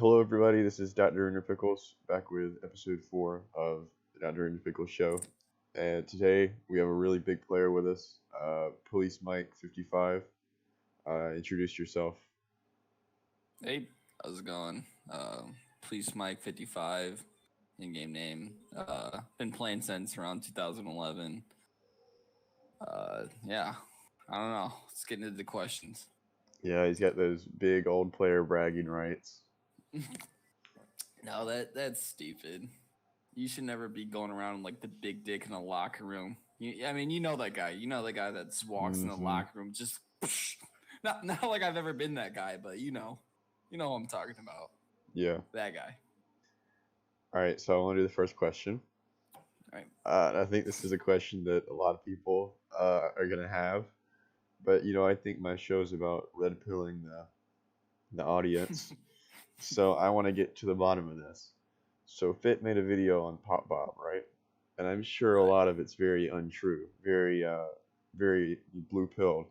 Hello, everybody. This is DrEnderPickles back with episode 4 of the DrEnderPickles Show. And today we have a really big player with us, policemike55. Introduce yourself. Hey, how's it going? policemike55, in-game name. Been playing since around 2011. Yeah, I don't know. Let's get into the questions. Yeah, he's got those big old player bragging rights. No, that's stupid. You should never be going around like the big dick in a locker room. You know that guy. You know the guy that just walks in the locker room, just not like I've ever been that guy, but you know what I'm talking about. Yeah. That guy. All right, so I want to do the first question. All right. I think this is a question that a lot of people are gonna have, but I think my show's about red pilling the audience. So I want to get to the bottom of this. So Fit made a video on Popup, right? And I'm sure a lot of it's very untrue, very blue pilled.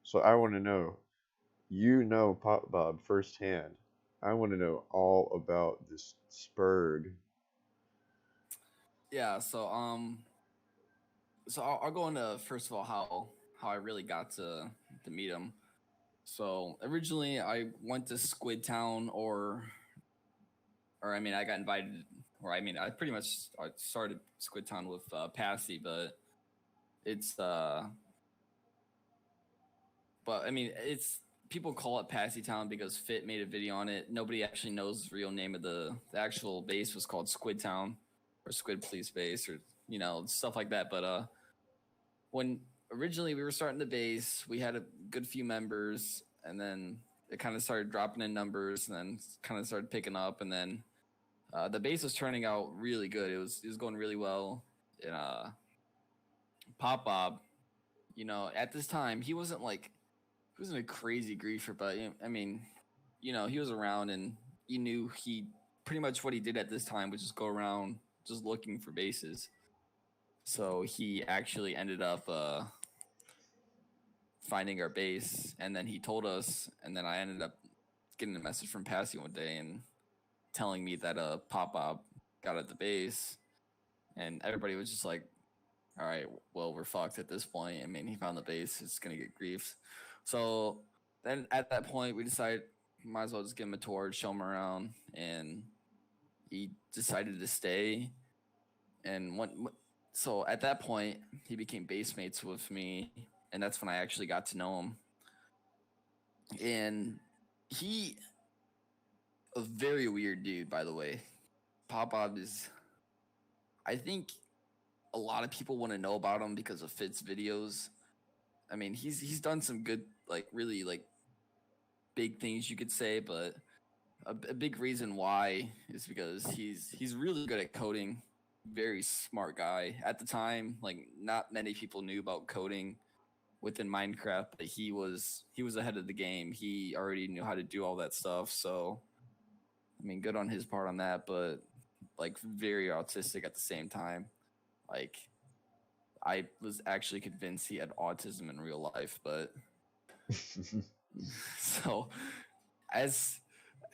So I want to know, Popup firsthand. I want to know all about this Spurg. Yeah. So I'll go into first of all how I really got to meet him. So originally I went to Squid Town, or I mean I got invited, or I mean I started Squid Town with Pasty, but it's it's people call it Pasty Town because Fit made a video on it. Nobody actually knows the real name of the actual base was called Squid Town or Squid Police Base, or stuff like that. But when originally we were starting the base, we had a good few members, and then it kind of started dropping in numbers, and then kind of started picking up, and then the base was turning out really good. It was going really well. And Popup, at this time he wasn't a crazy griefer, but I mean, he was around, and you knew he pretty much what he did at this time was just go around just looking for bases. So he actually ended up finding our base, and then he told us, and then I ended up getting a message from Pasi one day and telling me that Popup got at the base, and everybody was just like, all right, well, we're fucked at this point. I mean, he found the base, it's gonna get griefed. So then at that point we decided might as well just give him a tour, show him around, and he decided to stay. And so at that point, he became base mates with me, and that's when I actually got to know him. And he, a very weird dude, by the way. Popup is, I think, a lot of people want to know about him because of Fit's videos. I mean, he's done some good, really big things, you could say, but a big reason why is because he's really good at coding. Very smart guy. At the time, not many people knew about coding within Minecraft, but he was ahead of the game. He already knew how to do all that stuff. So, I mean, good on his part on that, but very autistic at the same time. I was actually convinced he had autism in real life, but so as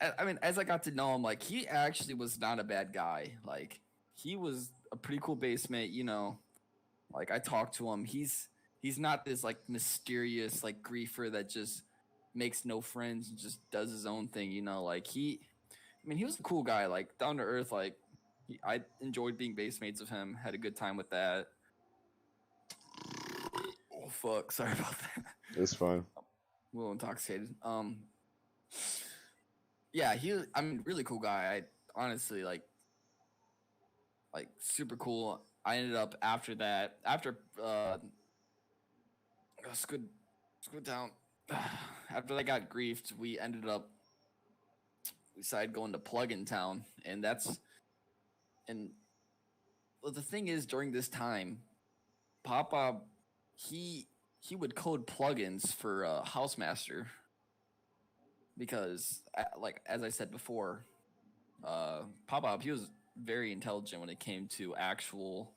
I got to know him, he actually was not a bad guy. He was a pretty cool base mate, I talked to him. He's not this mysterious griefer that just makes no friends and just does his own thing, he was a cool guy, down to earth. I enjoyed being base mates with him, had a good time with that. Oh fuck, sorry about that. It's fine. A little intoxicated. Yeah, really cool guy. I honestly super cool. I ended up after Squid Town. After I got griefed, we decided going to Plugin Town, and the thing is, during this time, Popup, he would code plugins for Housemaster, because as I said before, Popup, he was very intelligent when it came to actual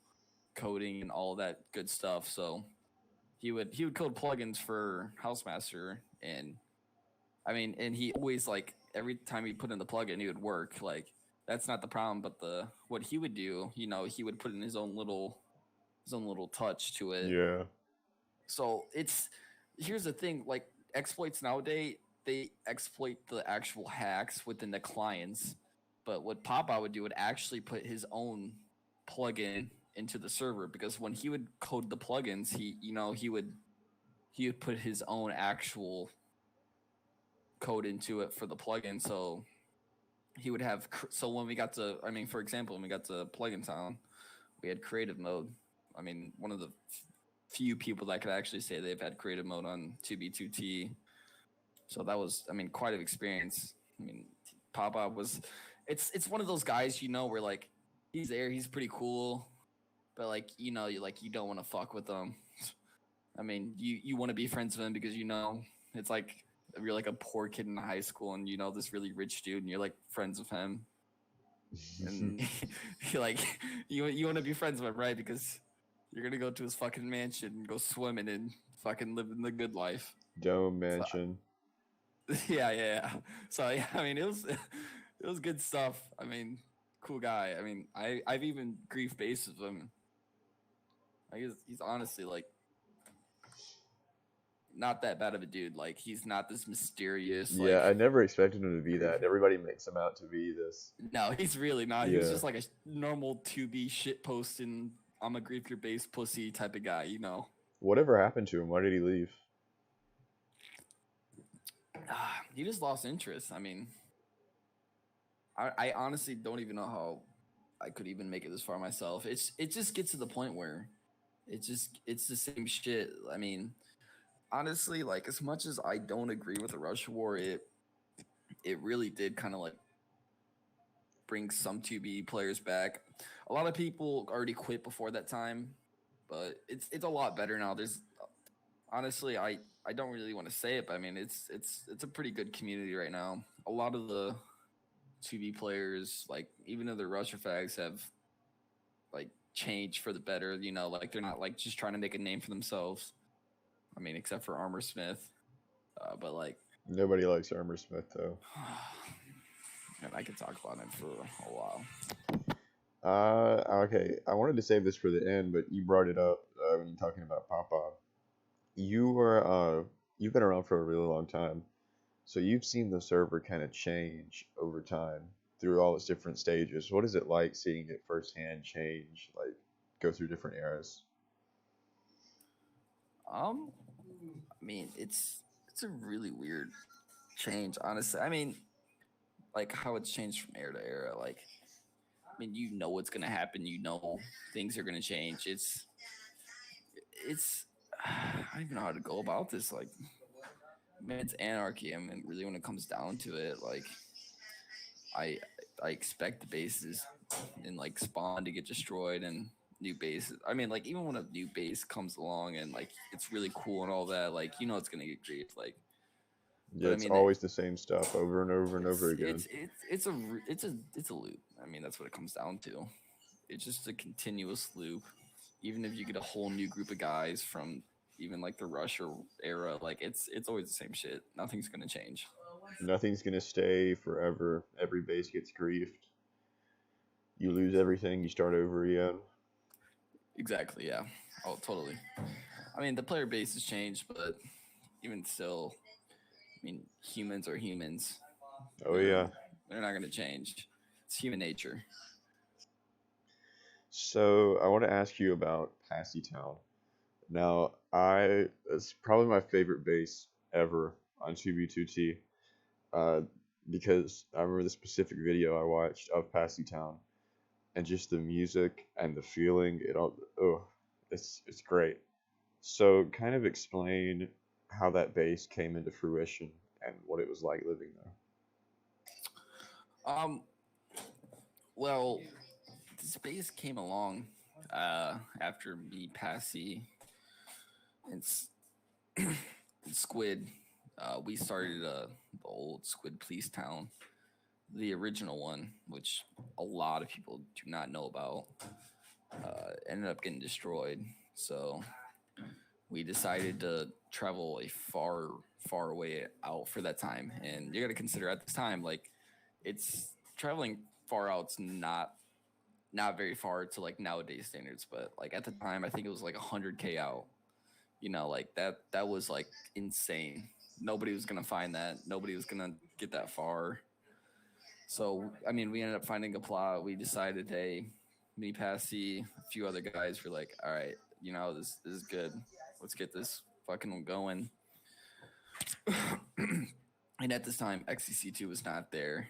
coding and all that good stuff. So he would code plugins for Housemaster, and I mean, and he always every time he put in the plugin, it would work. Like that's not the problem, but what he would do, he would put in his own little touch to it. Yeah. So here's the thing, like exploits nowadays, they exploit the actual hacks within the clients, but what Popup would do would actually put his own plugin into the server, because when he would code the plugins, he would put his own actual code into it for the plugin. So he would have, so when we got to, for example, when we got to Plugin Town, we had creative mode. One of the few people that could actually say they've had creative mode on 2B2T. So that was, quite an experience. Papa was, it's one of those guys, where like he's there, he's pretty cool, but like, you don't want to fuck with him. You want to be friends with him because it's like you're like a poor kid in high school and this really rich dude and you're like friends with him. And you're like you want to be friends with him, right? Because you're gonna go to his fucking mansion and go swimming and fucking living the good life. Dome mansion. So, yeah. So yeah, it was good stuff. Cool guy. I've even grief based with him. He's honestly like not that bad of a dude. Like he's not this mysterious. Yeah, like, I never expected him to be that. Everybody makes him out to be this. No, he's really not. Yeah. He's just like a normal 2B shit posting, I'm a grief your base pussy type of guy, Whatever happened to him? Why did he leave? He just lost interest. I honestly don't even know how I could even make it this far myself. It just gets to the point where it's the same shit. Honestly, like as much as I don't agree with the Russia war, it really did kind of like bring some 2B players back. A lot of people already quit before that time, but it's a lot better now. There's honestly, I don't really want to say it, but it's a pretty good community right now. A lot of the 2B players, like even though they're Russia fags, have like changed for the better. Like they're not like just trying to make a name for themselves. Except for Armorsmith, but like Nobody likes Armorsmith though. And I could talk about him for a while. Okay. I wanted to save this for the end, but you brought it up when you're talking about Papa. You've been around for a really long time, so you've seen the server kind of change over time through all its different stages. What is it like seeing it firsthand change, like go through different eras? It's a really weird change, honestly. Like how it's changed from era to era. Like, what's gonna happen. Things are gonna change. It's. I don't even know how to go about this. Like, it's anarchy. Really, when it comes down to it, like, I expect the bases and like spawn to get destroyed and new bases. Like even when a new base comes along and like it's really cool and all that, like it's gonna get griefed. Like, Yeah, it's always the same stuff over and over and over again. It's a loop. That's what it comes down to. It's just a continuous loop. Even if you get a whole new group of guys from even like the Russia era, like it's always the same shit. Nothing's gonna change. Nothing's gonna stay forever. Every base gets griefed. You lose everything. You start over again. Exactly. Yeah. Oh, totally. The player base has changed, but even still, humans are humans. Oh yeah. They're not gonna change. It's human nature. So I want to ask you about Pasty Town. Now, it's probably my favorite base ever on 2B2T, because I remember the specific video I watched of Pasty Town, and just the music and the feeling. It's great. So, kind of explain how that base came into fruition and what it was like living there. Well, this base came along after me, Pasi, and Squid. We started the old Squid Police Town, the original one, which a lot of people do not know about. Ended up getting destroyed, so we decided to travel a far way out for that time, and you got to consider at this time, like, it's traveling far out's not very far to like nowadays standards, but like at the time, I think it was like 100K out. Like that was like insane. Nobody was gonna find that. Nobody was gonna get that far. So I mean, we ended up finding a plot. We decided, hey, me, Pasi, a few other guys were like, all right, this is good. Let's get this fucking going. And at this time, XCC2 was not there,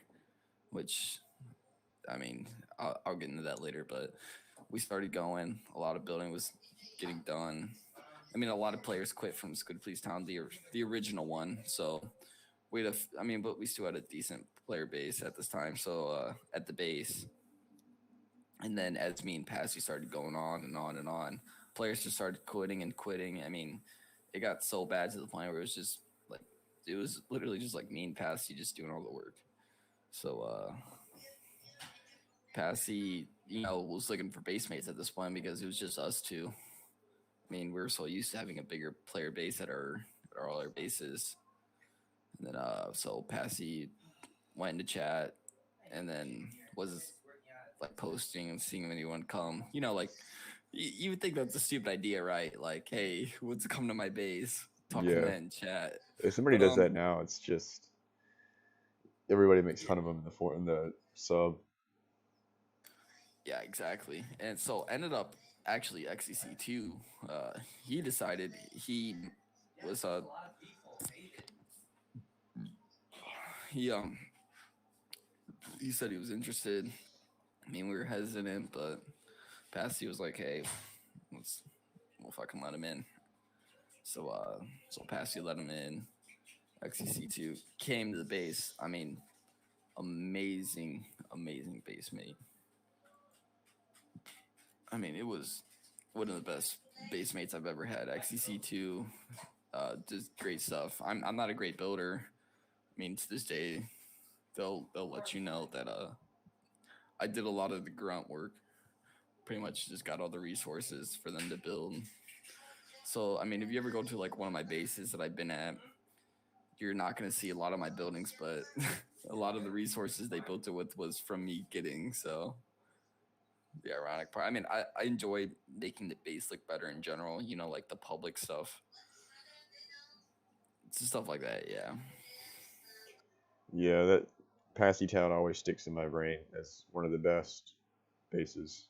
which, I mean, I'll get into that later. But we started going. A lot of building was getting done. I mean, a lot of players quit from Pasty Town, the original one. So but we still had a decent player base at this time. So at the base, and then as me and Pasi started going on and on and on, players just started quitting and quitting. I mean, it got so bad to the point where it was literally just like me and Pasi just doing all the work. So Pasi, was looking for base mates at this point because it was just us two. I mean, we were so used to having a bigger player base at all our bases. And then so Pasi went into chat and then was like posting and seeing if anyone come. Like you would think that's a stupid idea, right? Like, hey, who wants to come to my base? Talking Yeah. to that in chat. If somebody does that now, it's just everybody makes fun of them in the sub. Yeah, exactly. And so ended up actually XCC2. He decided he was he said he was interested. I mean, we were hesitant, but Pasty was like, "Hey, we'll fucking let him in." So Pasty let him in. XCC2 came to the base. I mean, amazing base mate. I mean, it was one of the best base mates I've ever had. XCC2, just great stuff. I'm not a great builder. I mean, to this day, they'll let you know that I did a lot of the grunt work. Pretty much just got all the resources for them to build. So I mean, if you ever go to like one of my bases that I've been at, you're not going to see a lot of my buildings, but a lot of the resources they built it with was from me getting. So the ironic part, I mean, I enjoy making the base look better in general, like the public stuff. It's stuff like that, yeah. Yeah, that Pasty Town always sticks in my brain as one of the best bases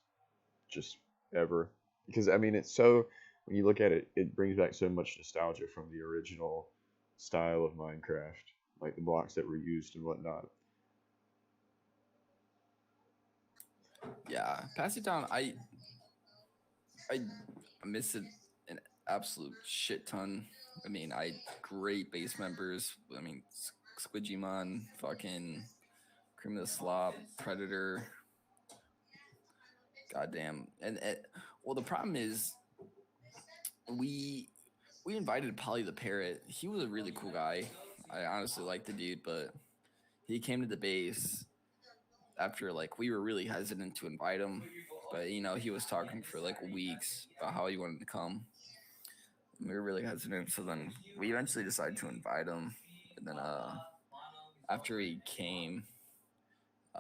just ever. Because, I mean, it's so, when you look at it, it brings back so much nostalgia from the original style of Minecraft, like the blocks that were used and whatnot. Yeah, Pasty Town, I miss it an absolute shit ton. I mean, great base members. I mean, Squidgymon, fucking Cream of the Slop, Predator. Goddamn. And well, the problem is we invited Polly the Parrot. He was a really cool guy. I honestly liked the dude, but he came to the base after like we were really hesitant to invite him, but he was talking for like weeks about how he wanted to come. We were really hesitant, so then we eventually decided to invite him. And then after he came,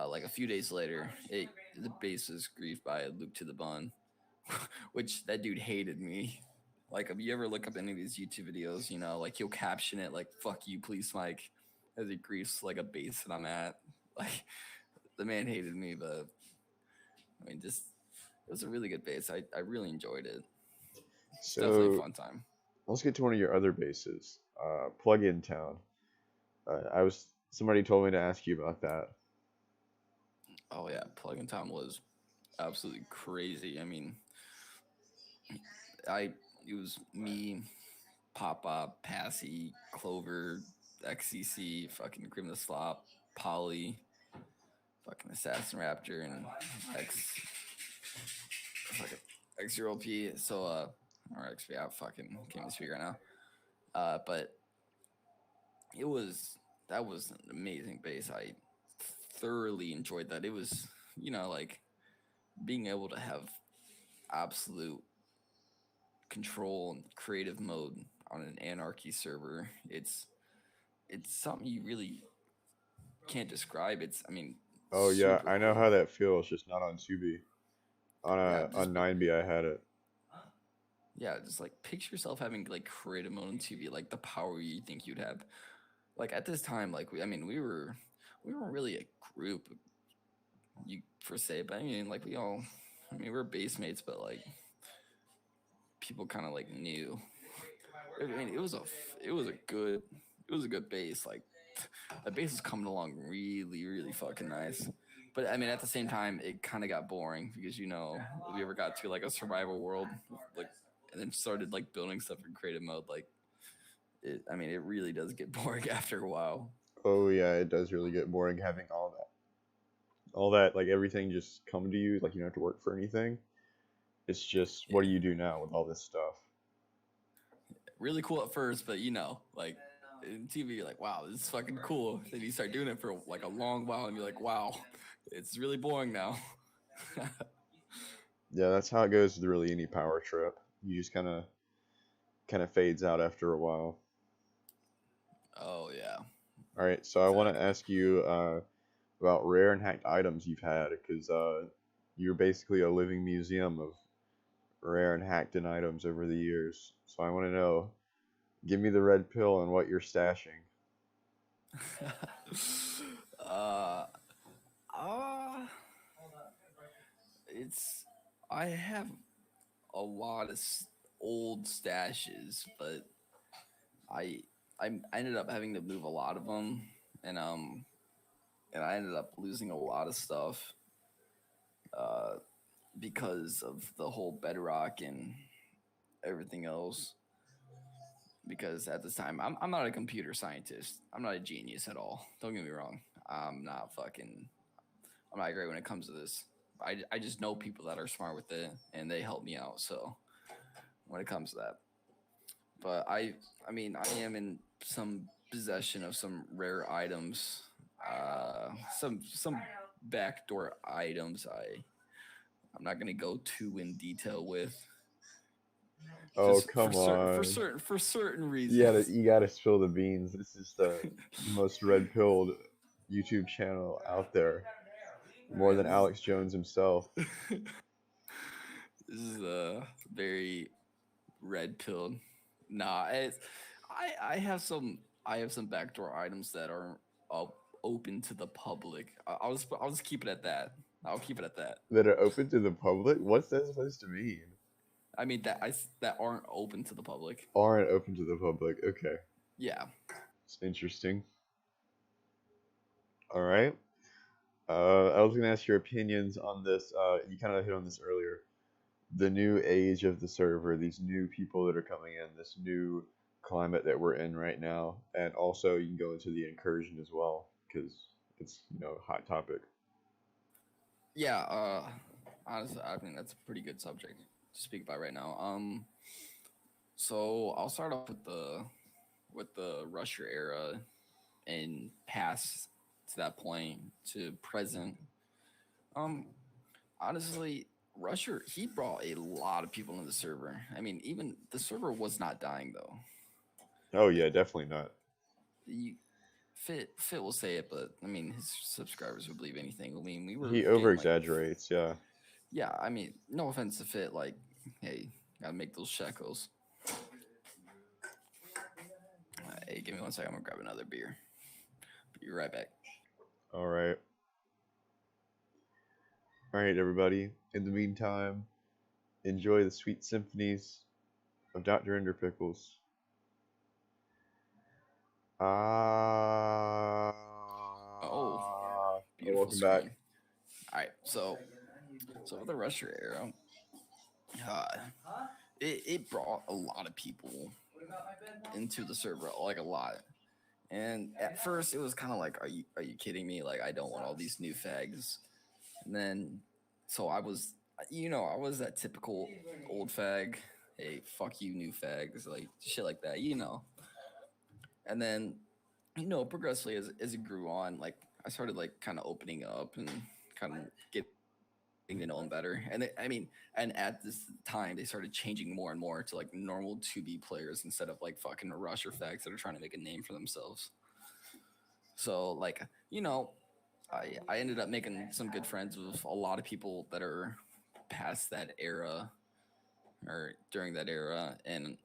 like a few days later, the base was griefed by Luke to the Bun, which that dude hated me. Like, if you ever look up any of these YouTube videos, like he'll caption it like "fuck you, police Mike," as he griefs like a base that I'm at. Like, the man hated me, but I mean, just it was a really good base. I really enjoyed it. It's definitely a fun time. Let's get to one of your other bases, Plug-in Town. Somebody told me to ask you about that. Oh yeah, Plug-in Town was absolutely crazy. I mean, it was me, Popup, Pasi, Clover, XCC, fucking Grim the Slop, Polly, fucking Assassin Raptor, and X0P. So or XP, I fucking can't even speak right now. But that was an amazing base. I thoroughly enjoyed that. It was, like being able to have absolute control and creative mode on an anarchy server. It's something you really can't describe. It's I mean Oh yeah, super I know cool. how that feels. Just not on 2B. Yeah, On just 9B, I had it. yeah, just like picture yourself having like creative mode on TV, like the power you think you'd have. Like at this time, like we weren't really a group, you per se, but I mean like we were base mates, but like people kind of like knew. I mean it was a good base. Like the base is coming along really fucking nice. But I mean, at the same time, it kind of got boring because if we ever got to like a survival world, like, and then started like building stuff in creative mode, like I mean, it really does get boring after a while. Oh yeah, it does really get boring having all that like everything just come to you. Like you don't have to work for anything. It's just what do Yeah, you do now with all this stuff? really cool at first, but like in TV, you're like, wow, this is fucking cool. Then you start doing it for like a long while, and you're like, wow, it's really boring now. Yeah, that's how it goes with really any power trip. You just kind of fades out after a while. Oh yeah, All right, so I want to exactly. ask you about rare and hacked items you've had, because you're basically a living museum of rare and hacked in items over the years. So I want to know, give me the red pill and what you're stashing. uh, uh, it's I have a lot of old stashes, but I I ended up having to move a lot of them, and I ended up losing a lot of stuff uh, because of the whole bedrock and everything else. Because at this time, I'm not a computer scientist. I'm not a genius at all. Don't get me wrong. I'm not great when it comes to this. I just know people that are smart with it and they help me out. So when it comes to that, but I mean I am in some possession of some rare items, some backdoor items. I'm not gonna go too in detail with Oh, just come on. for certain You gotta reasons. you gotta spill the beans. This is the most red pilled YouTube channel out there, more Man, than Alex Jones himself. this is a very red pilled. Nah, I have some backdoor items that aren't open to the public. I'll just keep it at that. I'll keep it at that. That are open to the public? What's that supposed to mean? I mean that aren't open to the public. Aren't open to the public. Okay. Yeah. It's interesting. All right. I was gonna ask your opinions on this. You kind of hit on this earlier. The new age of the server, these new people that are coming in, this new climate that we're in right now, and also you can go into the incursion as well because it's a hot topic. Yeah, honestly, I mean that's a pretty good subject to speak about right now. So I'll start off with the Rusher era and past to that point to present. Um, honestly, Rusher he brought a lot of people into the server. I mean, even the server was not dying though. Oh Like yeah, definitely not. you, Fit will say it, but I mean his subscribers would believe anything. I mean, we were He over getting like exaggerates. Yeah. yeah. I mean, no offense to Fit, like hey, gotta make those shekels. Hey, give me one second. I'm gonna grab another beer. Be right back. All right. All right, everybody. In the meantime, enjoy the sweet symphonies of Dr. Enderpickles. Ah. Oh, beautiful Welcome back. screen. All right, so with the Rusher era, uh, it brought a lot of people into the server, like a lot. And at first, it was kind of like, are you kidding me? Like, I don't want all these new fags. And then, so I was, I was that typical old fag. Hey, fuck you, new fags, like shit like that, And then, progressively as it grew on, like I started like kind of opening up and kind of getting to know him better. And and at this time, they started changing more and more to like normal 2B players instead of like fucking rusher fags that are trying to make a name for themselves. So like, I ended up making some good friends with a lot of people that are past that era or during that era, and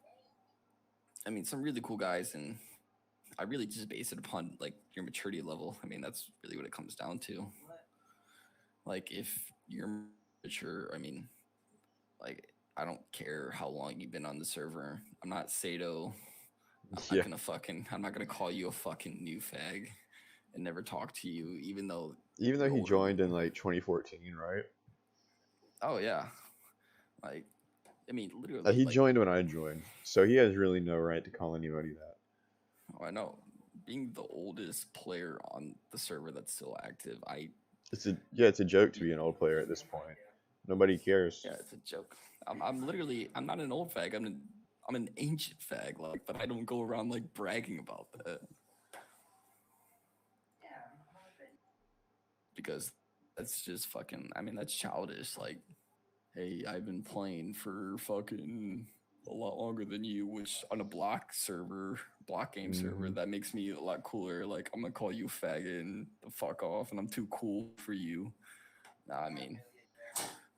some really cool guys. And I really just base it upon like your maturity level. That's really what it comes down to. Like if you're mature, like I don't care how long you've been on the server. I'm not Sato. Yeah. I'm not gonna call you a fucking new fag and never talk to you, even though Even though you're he older than joined in me. like 2014, right? Oh yeah, like literally, He like, joined when I joined, so he has really no right to call anybody that. oh, I know. Being the oldest player on the server that's still active, It's a joke to be an old player at this point. Nobody cares. yeah, it's a joke. I'm not an old fag. I'm an ancient fag, like, but I don't go around like bragging about that because that's just fucking. That's childish. Like, hey, I've been playing for fucking a lot longer than you, which on a block game server, Hmm. that makes me a lot cooler. Like, I'm gonna call you faggot and the fuck off, and I'm too cool for you. Nah,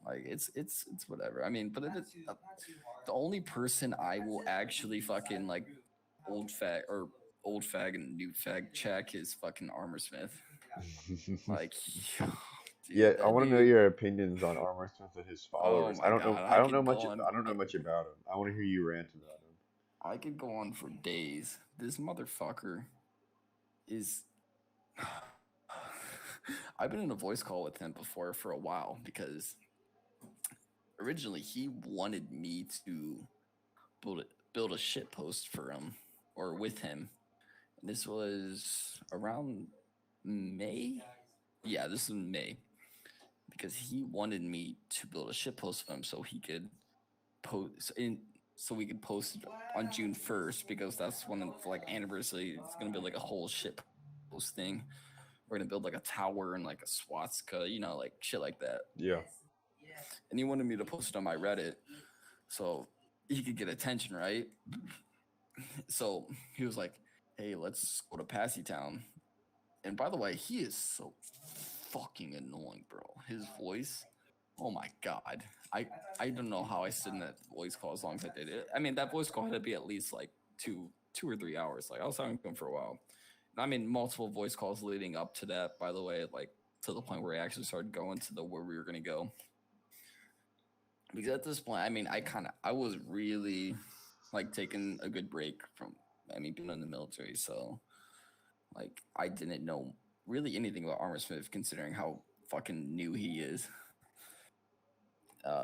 like it's whatever. But the only person I will actually fucking like old fag and new fag check is fucking Armorsmith. Like, Yeah, dude, I that want to know dude. your opinions on Armorsmith and his Oh followers. my god, I don't know much. I don't know much about him. I want to hear you rant about him. I could go on for days. This motherfucker is. I've been in a voice call with him before for a while because originally he wanted me to build a shit post for him or with him. And this was around May. Yeah, this is May because he wanted me to build a shit post for him so he could post in so we could post it on June 1st because that's when the like anniversary. It's gonna be like a whole shit post thing. We're gonna build like a tower and like a swastika, like shit like that. Yeah. And he wanted me to post it on my Reddit so he could get attention, right? So he was like, "Hey, let's go to Pasty Town." And by the way, he is so fucking annoying, bro. His voice, oh my god. I don't know how I stood in that voice call as long as I did it. That voice call had to be at least like two or 3 hours. Like I was talking to him for a while. And multiple voice calls leading up to that, by the way, like to the point where I actually started going to the where we were gonna go. Because at this point, I was really like taking a good break from being in the military, so like I didn't know really anything about Armorsmith considering how fucking new he is.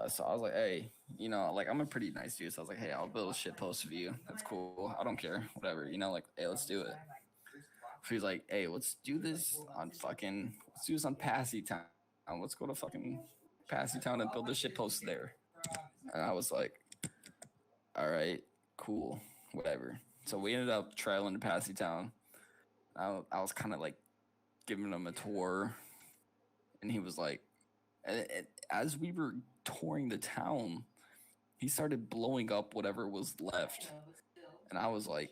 So I was like, hey, like I'm a pretty nice dude. So I was like, hey, I'll build a shit post of you. That's cool. I don't care. Whatever. Like, hey, let's do it. So he's like, hey, let's do this on Pasi Town. Let's go to fucking Pasi Town and build a shit post there. And I was like, all right, cool, whatever. So we ended up traveling to Pasty Town. I was kind of like giving him a tour, and he was like, and as we were touring the town, he started blowing up whatever was left, and I was like,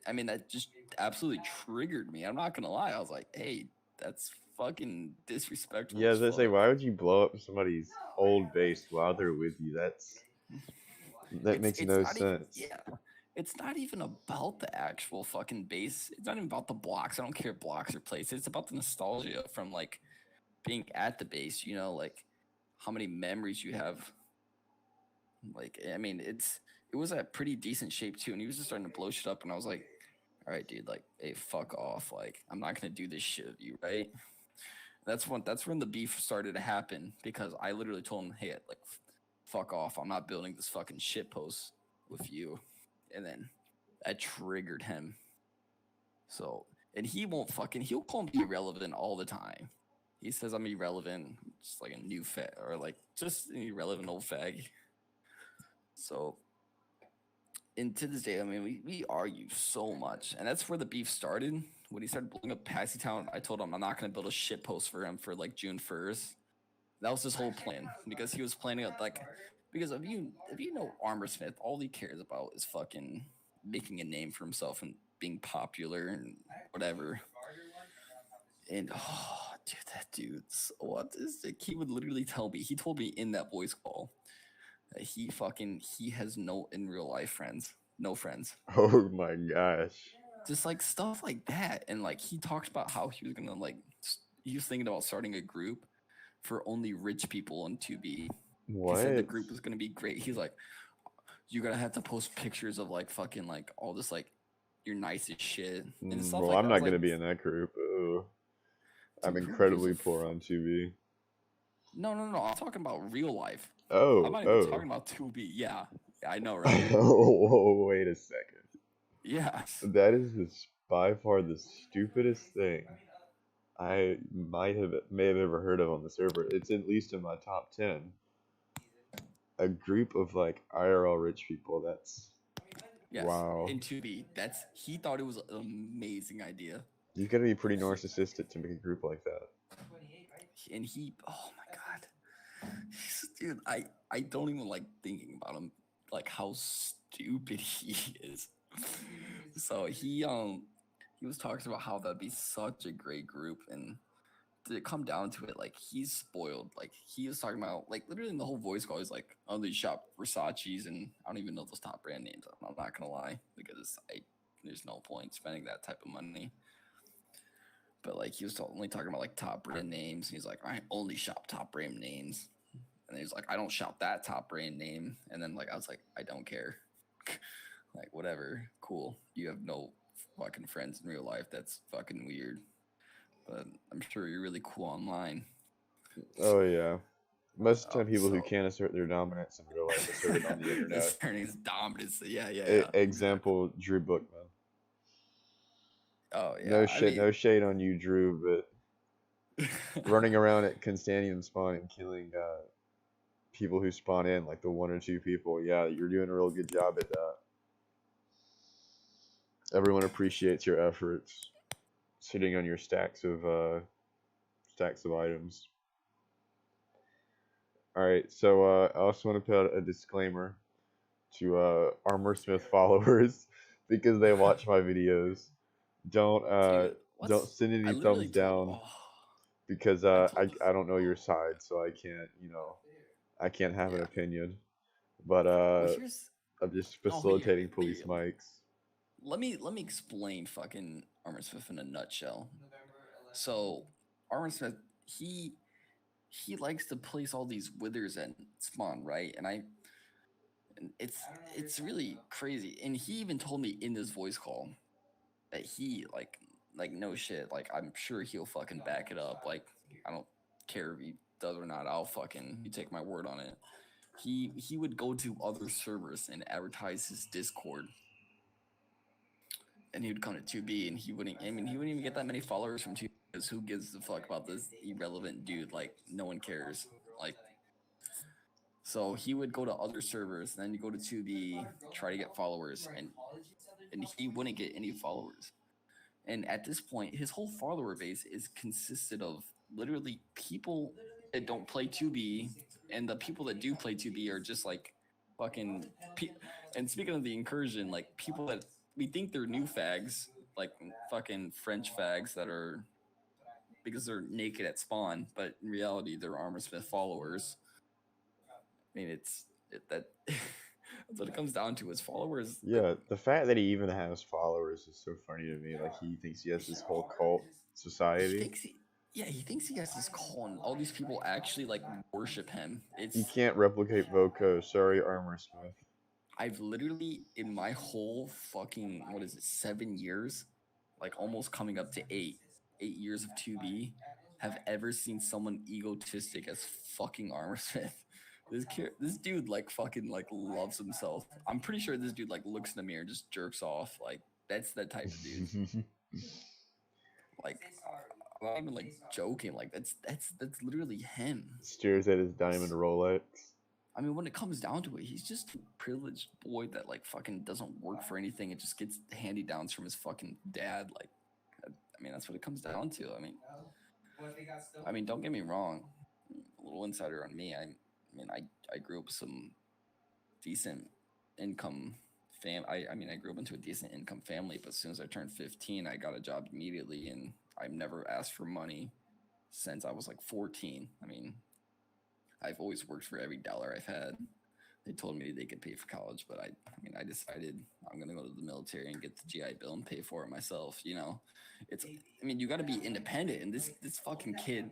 that just absolutely triggered me. I'm not gonna lie. I was like, hey, that's fucking disrespectful Yeah, as as I say, fuck. why would you blow up somebody's old base while they're with you? That makes It's no not even, sense. yeah. It's not even about the actual fucking base. It's not even about the blocks. I don't care if blocks are placed. It's about the nostalgia from like being at the base. Like how many memories you have. Like it was a pretty decent shape too, and he was just starting to blow shit up, and I was like, all right, dude, like, hey, fuck off. Like I'm not gonna do this shit with you, right? That's when the beef started to happen because I literally told him, hey, like, fuck off. I'm not building this fucking shit post with you. And then that triggered him. So, and he'll call me irrelevant all the time. He says I'm irrelevant, just like a new fag, or like just an irrelevant old fag. So, and to this day, we argue so much. And that's where the beef started. When he started blowing up Pasty Town, I told him I'm not going to build a shit post for him for like June 1st. That was his whole plan because he was planning on like because if you know Armorsmith, all he cares about is fucking making a name for himself and being popular and whatever. And oh, dude, that dude's what is it? He would literally tell me. He told me in that voice call that he has no in real life friends, no friends. Oh my gosh. Just like stuff like that, and like he talked about how he was gonna like he was thinking about starting a group for only rich people on 2B. He said the What? group was gonna be great. He's like, you gotta have to post pictures of like fucking like all this like your nicest shit and stuff Well, like I'm that. I was not like, gonna be in that group. Oh, I'm dude, who gives a incredibly poor on 2B. No, no, no. I'm talking about real life. I'm Oh, not even oh. talking about 2B. Yeah, I know, right? Oh, wait a second. Yeah. That is by far the stupidest thing I may have ever heard of on the server. It's at least in my top 10. A group of like IRL rich people. That's Yes. wow. In 2B, he thought it was an amazing idea. You gotta be pretty narcissistic to make a group like that. And oh my god, dude, I don't even like thinking about him, like how stupid he is. So he was talking about how that'd be such a great group, and to come down to it, like he's spoiled. Like he was talking about, like literally in the whole voice call, he's like, "Oh, they shop Versace's," and I don't even know those top brand names. I'm not gonna lie because there's no point spending that type of money. But like he was only talking about like top brand names. He's like, I only shop top brand names, and he's like, I don't shop that top brand name. And then like I was like, I don't care, like whatever, cool. You have no fucking friends in real life. That's fucking weird. But I'm sure you're really cool online. Oh yeah. Most of the time, people who So can't assert their dominance in real life assert it on the internet. asserting his dominance. Yeah, yeah, yeah. Example: Drew Bookman. Oh No yeah. I shit, mean, no shade on you, Drew, but running around at Constantium spawn and killing people who spawn in, like the one or two people. Yeah, you're doing a real good job at that. Everyone appreciates your efforts, sitting on your stacks of items. All right, so I also want to put out a disclaimer to Armorsmith followers because they watch my videos. Don't dude, don't send I any literally thumbs told. down Oh, because I told. I don't know your side, so I can't have an Yeah. opinion. But Well, here's. I'm just No, here. facilitating police mics. Let me explain fucking Armorsmith in a nutshell. So Armorsmith, he likes to place all these withers at spawn, right? And it's really crazy. And he even told me in this voice call that he like no shit, like I'm sure he'll fucking back it up. Like I don't care if he does or not. I'll fucking you take my word on it. He would go to other servers and advertise his Discord, and he would come to 2B, and he wouldn't. I mean, he wouldn't even get that many followers from 2B because who gives a fuck about this irrelevant dude? Like, no one cares. Like, so he would go to other servers, and then you go to 2B, try to get followers, and he wouldn't get any followers. And at this point, his whole follower base is consisted of literally people that don't play 2B, and the people that do play 2B are just like fucking. And speaking of the incursion, like people that we think they're new fags, like fucking French fags that are because they're naked at spawn, but in reality they're Armorsmith followers. I mean, that that's what it comes down to. Is followers. Yeah, the fact that he even has followers is so funny to me. Like he thinks he has this whole cult He society. thinks he thinks he has this call, and all these people actually like worship him. He It's can't replicate Voco. Sorry, Armorsmith. I've literally in my whole fucking what is it 7 years, like almost coming up to 8 years of 2B, have ever seen someone egotistic as fucking Armorsmith. This dude like fucking like loves himself. I'm pretty sure this dude like looks in the mirror and just jerks off. Like that's that type of dude. Like I'm not even like joking. Like that's literally him. Stares at his diamond Rolex. I mean, when it comes down to it, he's just a privileged boy that like fucking doesn't work for anything. It just gets handy downs from his fucking dad. Like, I mean, that's what it comes down to. I mean, don't get me wrong. little insider on me. I mean, I grew up with some decent income I grew up into a decent income family, but as soon as I turned 15, I got a job immediately, and I've never asked for money since I was like 14. I mean, I've always worked for every dollar I've had. They told me they could pay for college, but I decided I'm gonna go to the military and get the GI Bill and pay for it myself. You know, you got to be independent, and this fucking kid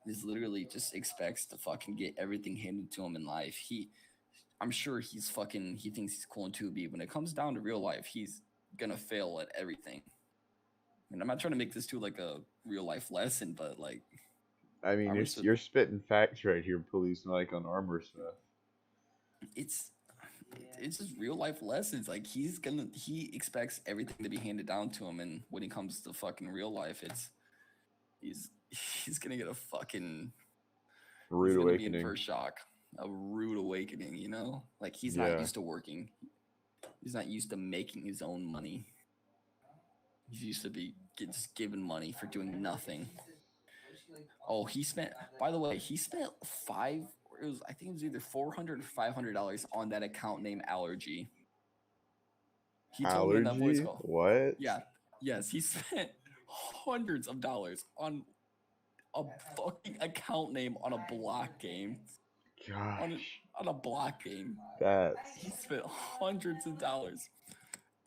is literally just expects to fucking get everything handed to him in life. I'm sure he thinks he's cool in 2B. When it comes down to real life, he's gonna fail at everything. And I'm not trying to make this too like a real life lesson, but like, I mean, you're spitting facts right here, Police Mike on Armorsmith. It's just real life lessons. Like he expects everything to be handed down to him, and when it comes to fucking real life, he's gonna get a fucking rude awakening. Be in first shock. A rude awakening, you know? Like he's not used to working. He's not used to making his own money. He's used to just given money for doing nothing. Oh, by the way, he spent I think it was either $400 or $500 on that account named Allergy. He told me in that voice call. What? Yeah. Yes, he spent hundreds of dollars on a fucking account name on a block game. Gosh. On a block game. He spent hundreds of dollars.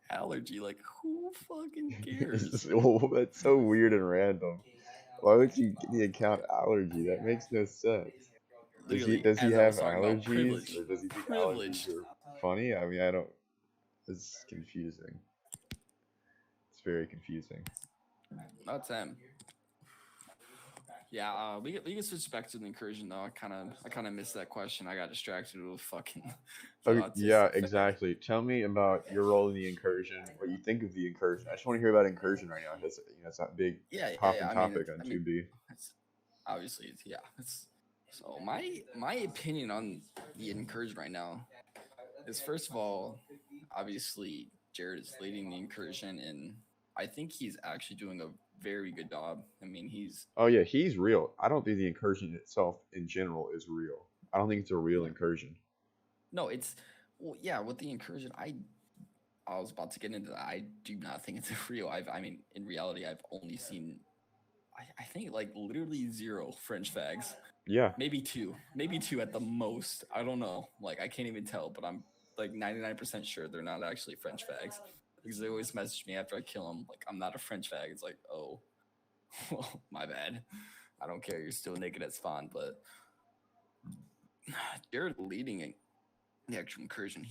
Allergy, like who fucking cares? That's so weird and random. Why would you get the account Allergy? That makes no sense. Does he have allergies, or does he think allergies are funny? I mean, I don't. It's confusing. It's very confusing. That's him. Yeah, we can switch back to the incursion though. I kind of missed that question. I got distracted with fucking. Yeah, exactly. Tell me about your role in the incursion. What you think of the incursion? I just want to hear about incursion right now because it's that big topic on 2B. Obviously, so my opinion on the incursion right now is, first of all, obviously Jared is leading the incursion, and I think he's actually doing a very good job. I mean, he's real. I don't think the incursion itself in general is real. I don't think it's a real incursion. No, with the incursion, I was about to get into that. I do not think it's real. In reality, I've only seen, I think, like literally 0 French fags. Yeah. Maybe two at the most. I don't know. Like, I can't even tell, but I'm like 99% sure they're not actually French fags, because they always message me after I kill them, like, I'm not a French fag. It's like, oh, well, my bad. I don't care. You're still naked at spawn, but Jared leading the actual incursion.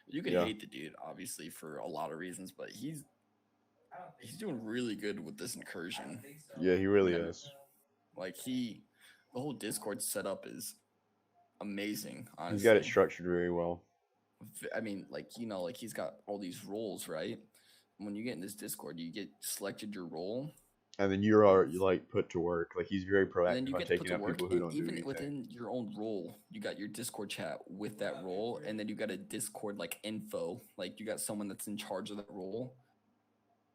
You can hate the dude, obviously, for a lot of reasons, but he's doing really good with this incursion. Yeah, he really is. Like, the whole Discord setup is amazing, honestly. He's got it structured very well. I mean, he's got all these roles, right? When you get in this Discord, you get selected your role, and then you're like put to work. Like, he's very proactive on taking out people who don't do anything. Even within your own role, you got your Discord chat with that role, and then you got a Discord like info. Like, you got someone that's in charge of that role.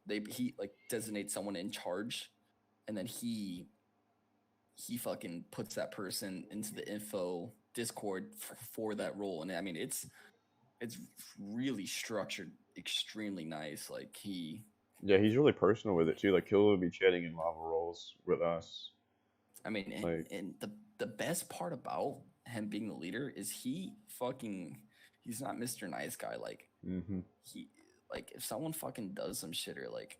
He like designates someone in charge, and then he fucking puts that person into the info Discord for that role. And I mean, it's really structured, extremely nice. Like, he's really personal with it too. Like, he'll be chatting in lava rolls with us. I mean, and the best part about him being the leader is he's not Mr. Nice Guy. Like, like, if someone fucking does some shit, or like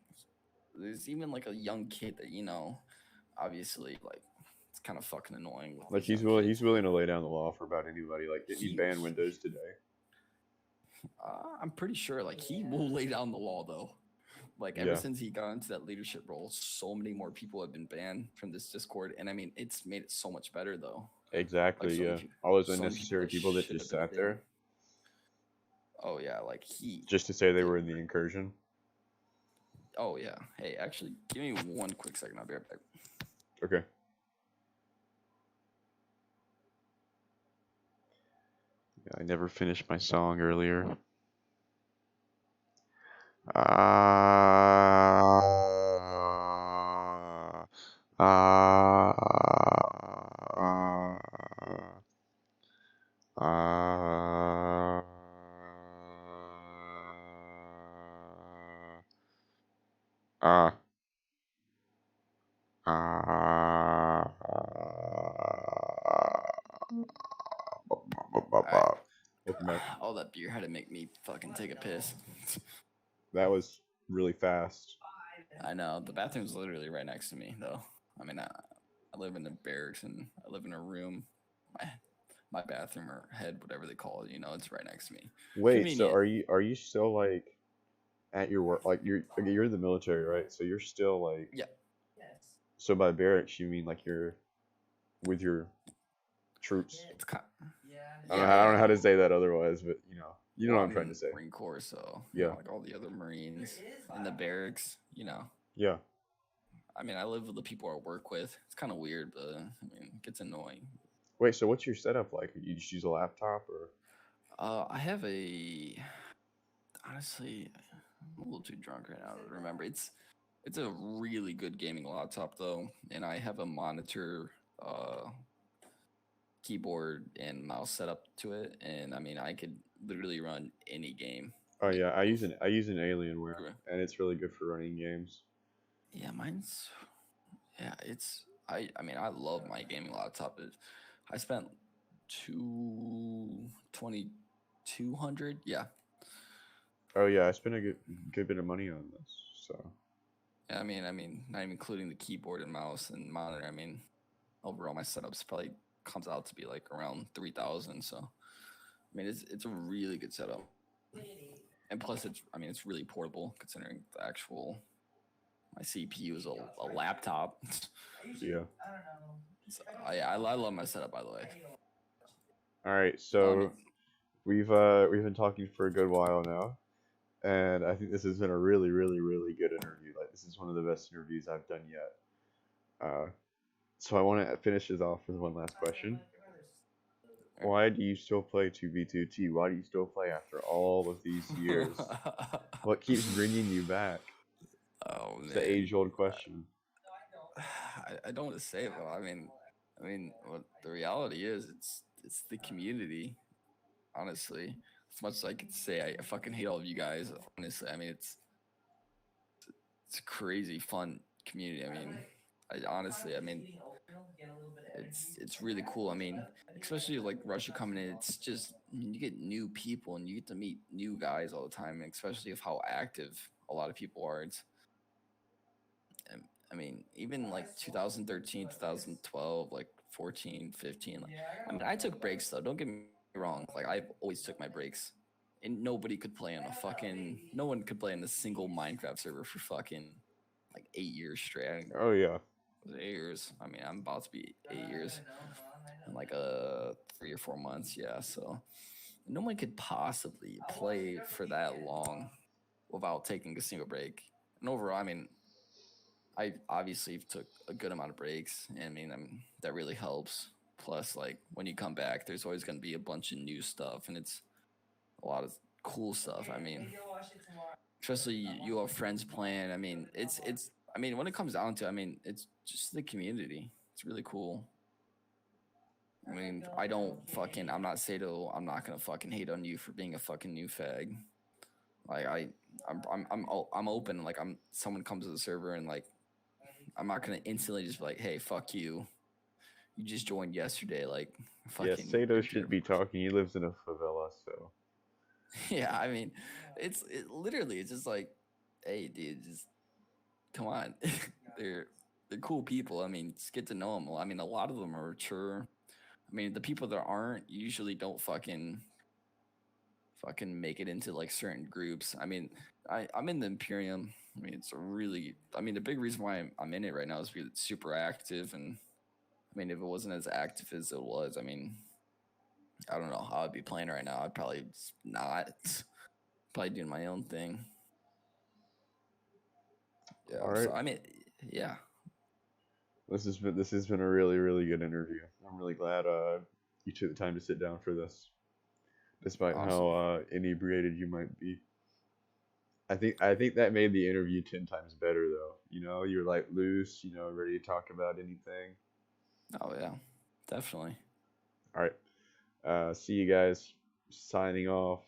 there's even like a young kid that, obviously, like, it's kind of fucking annoying. Like, he's willing to lay down the law for about anybody. Like, he banned Windows today. I'm pretty sure, like, he will lay down the law though. Like, ever since he got into that leadership role, so many more people have been banned from this Discord, and I mean, it's made it so much better though. Exactly. Like, all those unnecessary people that just sat there. Oh yeah, like just to say they were in the incursion. Oh yeah. Hey, actually, give me one quick second. I'll be right back. Okay. Yeah, I never finished my song earlier. right. All that beer had to make me fucking take a piss. That was really fast. I know. The bathroom's literally right next to me, though. I mean, I live in the barracks and I live in a room. My bathroom or head, whatever they call it, it's right next to me. Wait, so Convenient. are you still like at your work? Like you're in the military, right? So you're still like, Yeah. so by barracks you mean like you're with your troops? It's kind. I don't know Yeah. how to say that otherwise, but you know Well, what I'm I'm trying to in say. Marine Corps, so Yeah, like all the other Marines in the barracks. yeah. I mean, I live with the people I work with. It's kind of weird, but I mean, it gets annoying. Wait, so what's your setup like? You just use a laptop or? I have a. Honestly, I'm a little too drunk right now to remember. It's a really good gaming laptop though, and I have a monitor, keyboard, and mouse set up to it, and I mean, I could literally run any game. Oh Like, yeah, I use an Alienware, and it's really good for running games. yeah, mine's yeah, I mean, I love my gaming laptop. I spent 2,200. Yeah. Oh yeah, I spent a good bit of money on this. So Yeah, I mean, not even including the keyboard and mouse and monitor. I mean, overall, my setups probably comes out to be like around 3,000. So, I mean, it's a really good setup, and plus, it's really portable considering the actual my CPU is a laptop. yeah. So, I love my setup, by the way. All right, No, I so mean, we've been talking for a good while now, and I think this has been a really really good interview. Like this is one of the best interviews I've done yet. Uh, so I want to finish this off with one last question. Why do you still play 2v2T? Why do you still play after all of these years? What keeps bringing you back? oh It's the man, age-old question. I don't want to say it, but what the reality is, it's the community. Honestly, as much as I could say, I fucking hate all of you guys. Honestly, I mean, it's a crazy fun community. I mean, it's really cool. I mean, especially like Russia coming in, it's just you get new people and you get to meet new guys all the time, especially of how active a lot of people are. I mean, even like 2013, 2012, like 14, 15. Like, I mean, I took breaks though. Don't get me wrong. Like, I always took my breaks. And no one could play in a single Minecraft server for fucking like 8 years straight. Oh yeah. 8 years. I mean, I'm about to be 8 years in like 3 or 4 months. Yeah. So no one could possibly play for that long without taking a single break. And overall, I mean, I obviously took a good amount of breaks. And that really helps. Plus, like when you come back, there's always going to be a bunch of new stuff, and it's a lot of cool stuff. I mean, especially you have friends playing. I mean, it's. I mean, when it comes down to, it's just the community. It's really cool. I mean, I don't fucking. I'm not Sato. I'm not gonna fucking hate on you for being a fucking new fag. Like I'm open. Like someone comes to the server and like I'm not gonna instantly just be like, hey, fuck you. You just joined yesterday. Like Yeah, fucking. Sato should be talking. He lives in a favela, so. Yeah, I mean, literally it's just like, hey, dude, just come on. they're they're cool people. I mean, just get to know them. I mean, a lot of them are mature. I mean, the people that aren't usually don't fucking make it into like certain groups. I mean, I'm in the Imperium. I mean, the big reason why I'm in it right now is because it's super active. And I mean, if it wasn't as active as it was, I mean, I don't know how I'd be playing right now. I'd probably just not. Probably doing my own thing. Yeah. All right. So I mean, yeah. This has been a really good interview. I'm really glad you took the time to sit down for this, despite Awesome. how inebriated you might be. I think that made the interview 10 times better though. You were like loose, ready to talk about anything. Oh yeah, definitely. All right. See you guys. Signing off.